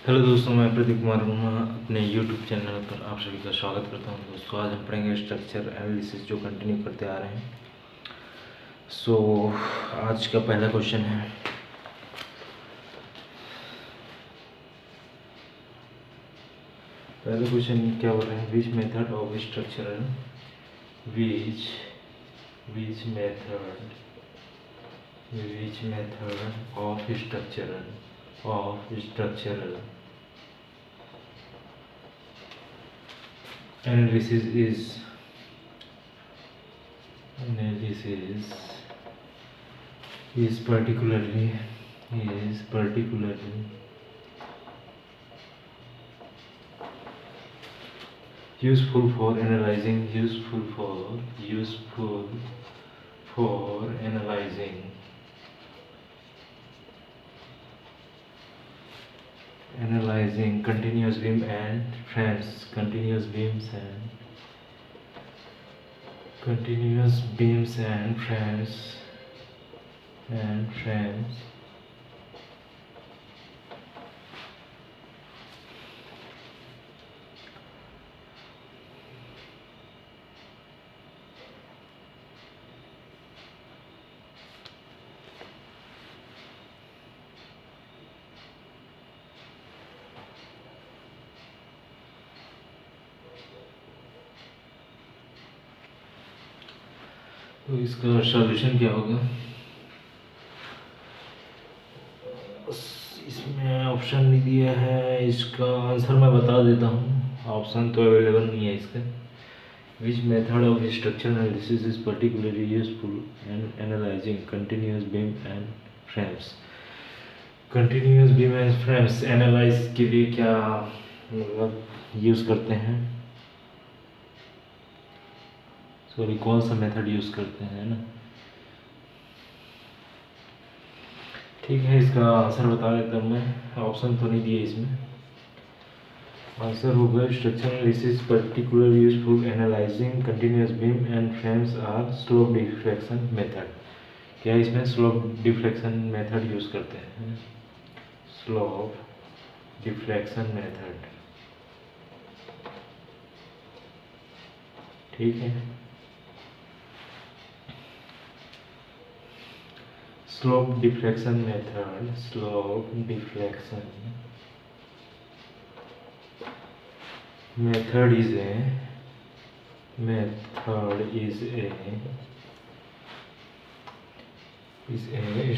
Hello दोस्तों, मैं प्रदीप कुमार वर्मा अपने यूट्यूब चैनल पर आप सभी का स्वागत करता हूं। दोस्तों, आज हम पढ़ेंगे स्ट्रक्चर एनालिसिस जो कंटिन्यू करते आ रहे हैं। आज का पहला क्वेश्चन है, पहला क्वेश्चन क्या बोल रहे हैं, which method of structural which which method of structural analysis is particularly useful for analyzing continuous beam and frames तो इसका सॉल्यूशन क्या होगा? इसमें ऑप्शन नहीं दिया है, इसका आंसर मैं बता देता हूँ। ऑप्शन तो अवेलेबल नहीं है इसका। Which method of structural analysis is particularly useful in analysing continuous beam and frames. Continuous beam and frames analyse के लिए क्या मतलब यूज़ करते हैं, सॉरी कौन सा मेथड यूज़ करते हैं ना। ठीक है, इसका आंसर बता देता हूँ मैं। ऑप्शन तो नहीं दिए इसमें। आंसर होगा structural analysis particular useful analysing continuous beam and frames are slope deflection method. क्या इसमें स्लोप डिफ्लेक्शन मेथड यूज़ करते हैं? स्लोप डिफ्लेक्शन मेथड, ठीक है। Slope deflection method is a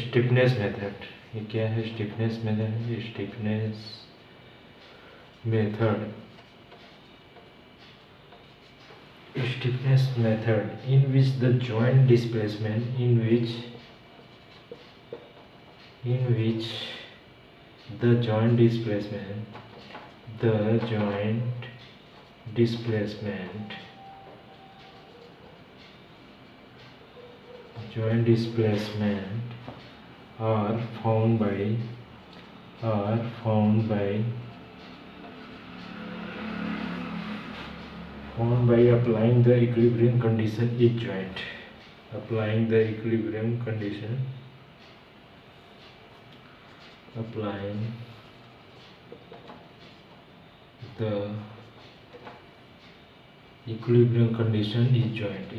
stiffness method। ये क्या है? Stiffness method. Stiffness method in which the joint displacement the joint displacement are found by applying the equilibrium condition each joint। applying the equilibrium condition each joint।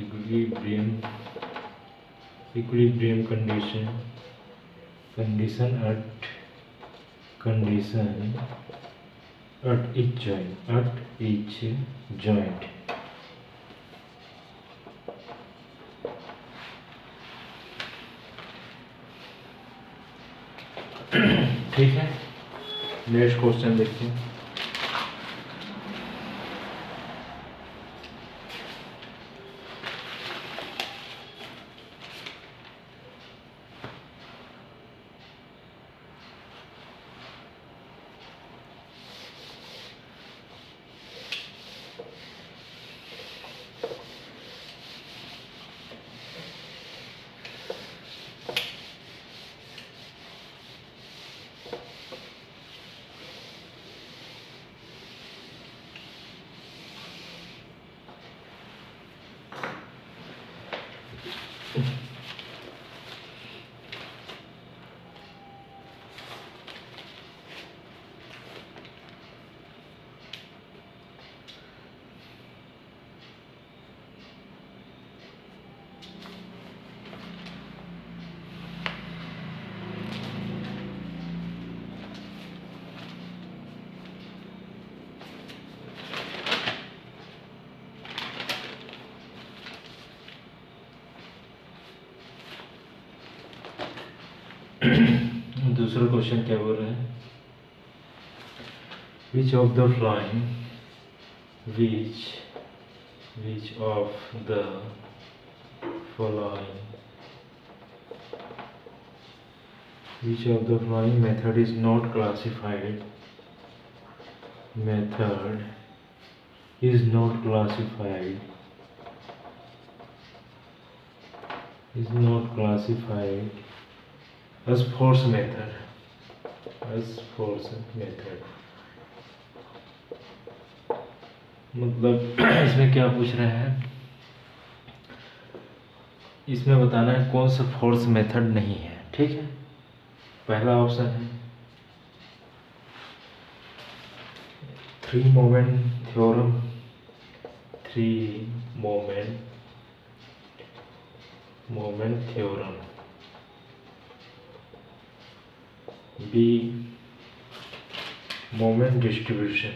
equilibrium condition at each joint। ठीक है, next question देखते हैं। दूसरा question क्या बोल रहे हैं, which of the flowing which of the following method is not classified as force method मतलब इसमें क्या पूछ रहे हैं, इसमें बताना है कौन सा फोर्स मेथड नहीं है। ठीक है, पहला ऑप्शन है three moment theorem, B moment distribution,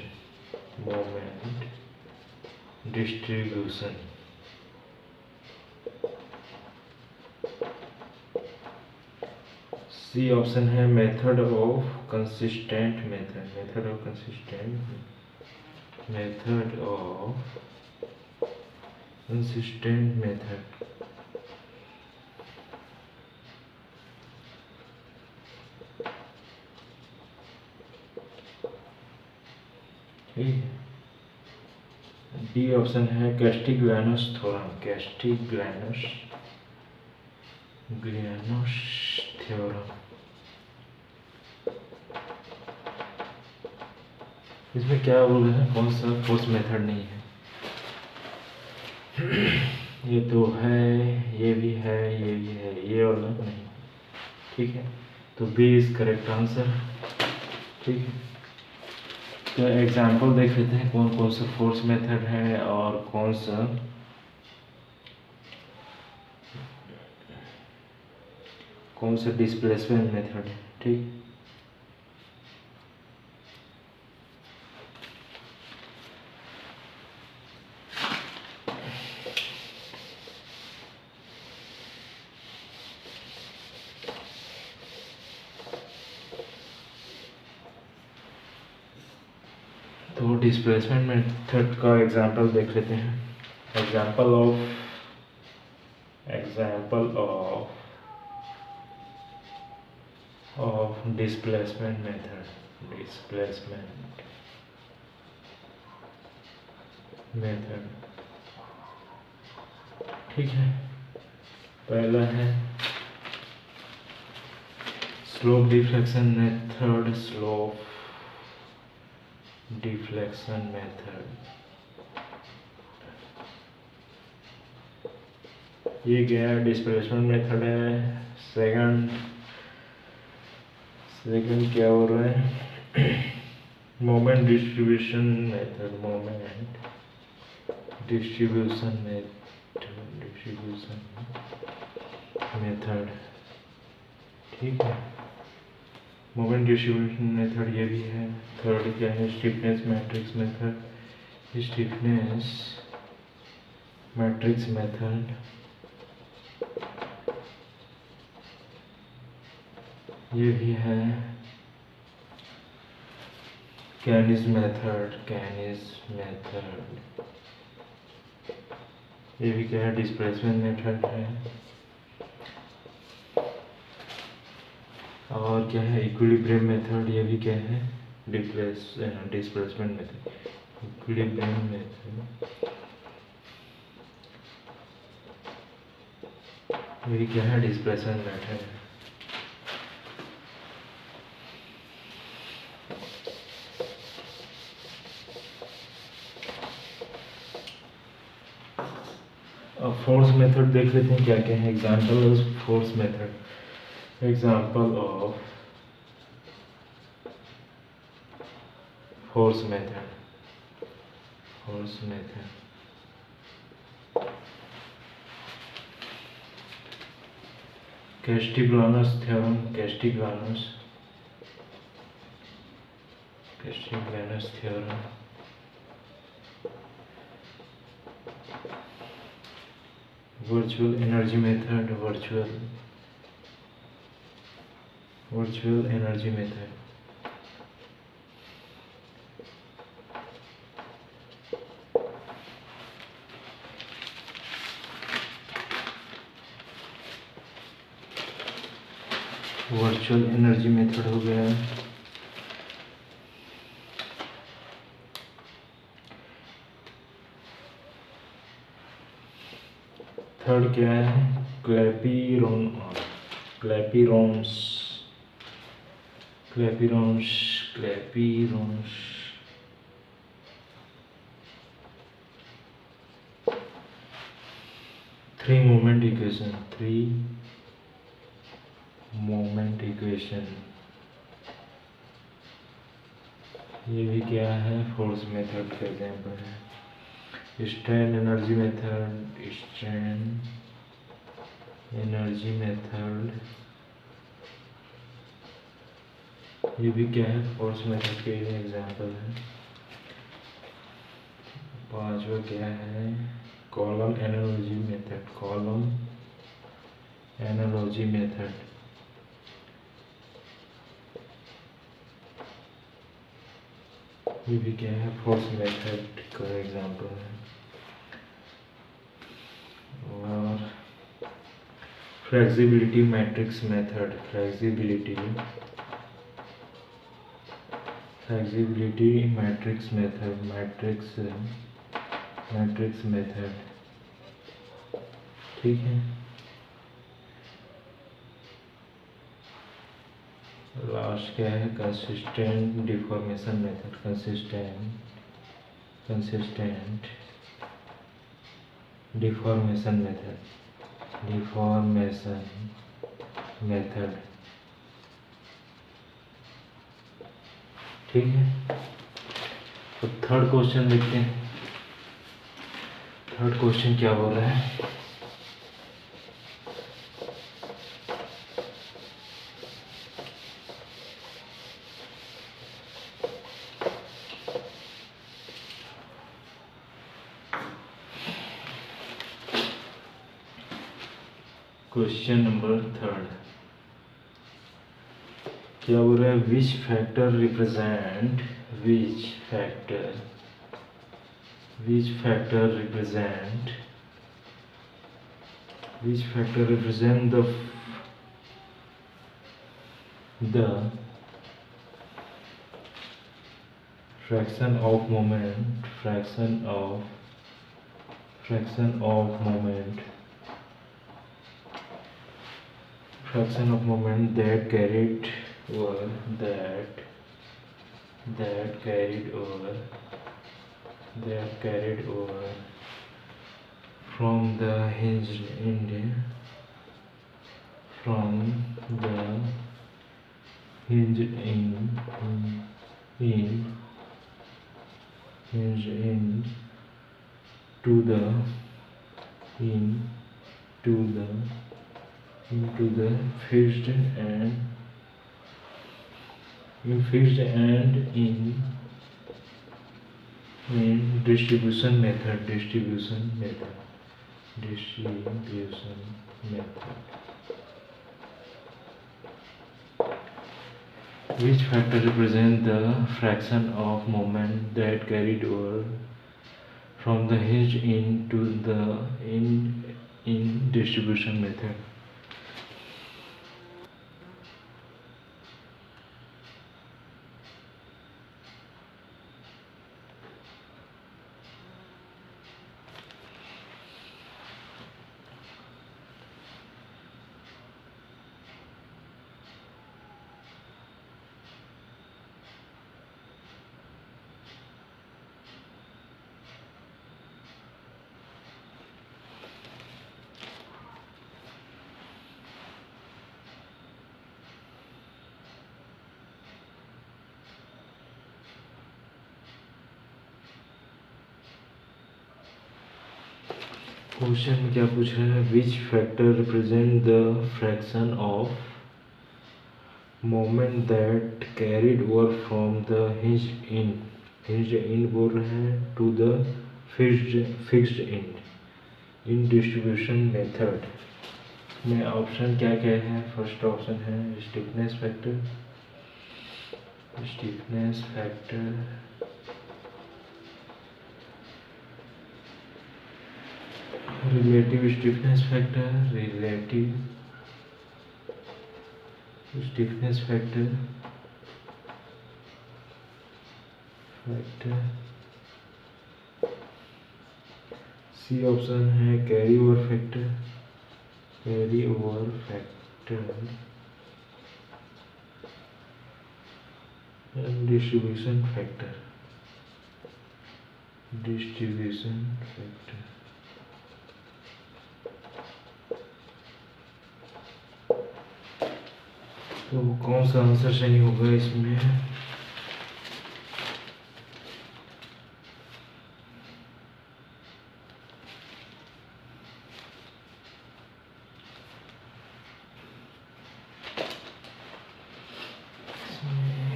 C option है मेथड ऑफ कंसिस्टेंट मेथड। ठीक है, डी ऑप्शन है कैस्टिग्लियानोस थ्योरम। इसमें क्या बोल रहे हैं, कौन सा फोर्स मेथड नहीं है। ये तो है, ये भी है, ये भी है, ये वाला नहीं। ठीक है, तो बी इज करेक्ट आंसर। ठीक है, तो एग्जाम्पल देख लेते हैं कौन कौन सा फोर्स मेथड है और कौन सा डिस्प्लेसमेंट मेथड है। ठीक, तो डिस्प्लेसमेंट मेथड का एग्जांपल देख लेते हैं। Example of displacement method. ठीक है, पहला है स्लोप डिफ्लेक्शन मेथड। ये क्या है, डिस्प्लेसमेंट मेथड है। सेकंड क्या हो रहा है, मोमेंट डिस्ट्रीब्यूशन मेथड। ठीक है, मोमेंट डिस्ट्रीब्यूशन मेथड ये भी है। थर्ड क्या है, स्टिफनेस मैट्रिक्स मेथड। ये भी है कैनिस मेथड। ये भी क्या है, डिस्प्लेसमेंट मेथड है। और क्या है, इक्विलिब्रियम मेथड। ये भी क्या है, डिस्प्लेसमेंट मेथड, इक्विलिब्रियम मेथड। ये भी क्या है, डिस्प्लेसमेंट मेथड। अब फोर्स मेथड देख लेते हैं क्या क्या है। Example of force method. Example of force method. Castigliano's theorem. Virtual energy method. virtual energy method. Virtual energy method हो गया। थर्ड क्या है? क्लैपिरोन्स। 3 moment equation. ये भी क्या है? फोर्स मेथड का एग्जाम्पल है। स्ट्रेन एनर्जी मेथड, ये भी क्या है? फोर्स मेथड के एग्जाम्पल है। पांचवा क्या है? Column analogy method. ये भी क्या है? फोर्स मेथड का एग्जाम्पल है। और flexibility matrix method. Flexibility matrix method. ठीक है। लास्ट क्या है? Consistent deformation method. Consistent deformation method. ठीक है। तो थर्ड क्वेश्चन देखते हैं। थर्ड क्वेश्चन क्या बोल रहा है? क्वेश्चन नंबर थर्ड क्या बोल रहा है? Which factor represent the fraction of moment that carried over from the hinged end to the fixed end in distribution method. Which factor represent the fraction of moment that carried over from the hinged end to the in distribution method? Question में क्या पूछ रहा है? Which factor represent the fraction of moment that carried over from the hinged end बोल रहे हैं to the fixed end distribution method. में option क्या क्या है? फर्स्ट ऑप्शन है stiffness factor, relative stiffness factor, C option है carry over factor, and distribution factor. तो कौन सा आंसर सही होगा इसमें?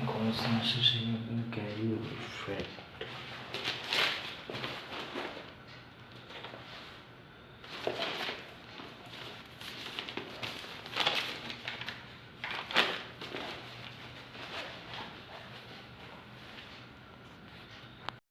कौन सा आंसर सही